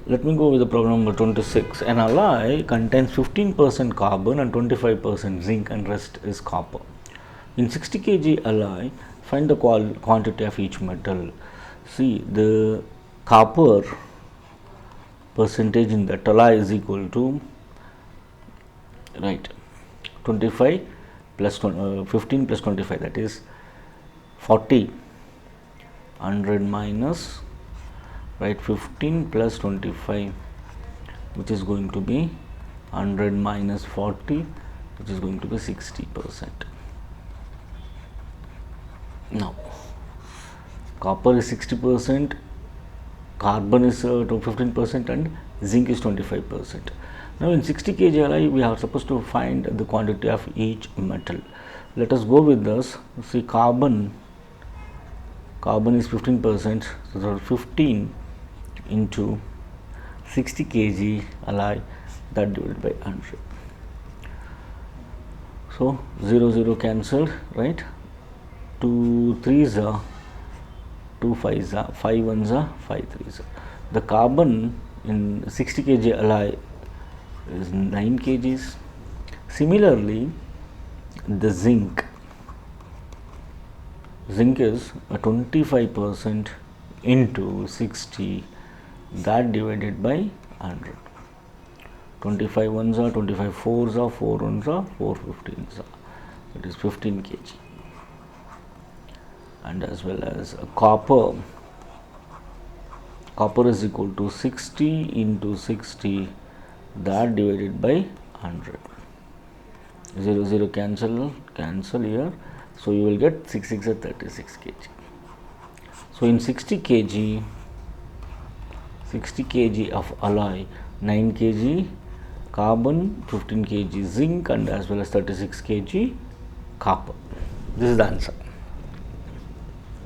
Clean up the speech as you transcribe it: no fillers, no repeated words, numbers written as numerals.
Let me go with the problem number 26. An alloy contains 15% carbon and 25% zinc and rest is copper. In 60 kg alloy, find the quantity of each metal. See, the copper percentage in that alloy is equal to, right, 25 plus 15 plus 25, that is 40, 100 minus, right, 15 plus 25, which is going to be 100 minus 40, which is going to be 60%. Now, copper is 60%, carbon is 15% and zinc is 25%. Now, in 60 kg alloy, we are supposed to find the quantity of each metal. Let us go with this. See, carbon is 15%, so 15 into 60 kg alloy, that divided by 100. So, 0 0 cancelled, right? 2 3s are 2 5s are 5 1s are 5 3s. The carbon in 60 kg alloy is 9 kgs. Similarly, the zinc is a 25% into 60, that divided by 100. 25 1s are 25 4s are 4 1s are 4 15s are, it is 15 kg. And as well as copper is equal to 60 into 60, that divided by 100. 0 0 cancel here, so you will get 6 6 at 36 kg. So in 60 kg of alloy, 9 kg carbon, 15 kg zinc and as well as 36 kg copper. This is the answer.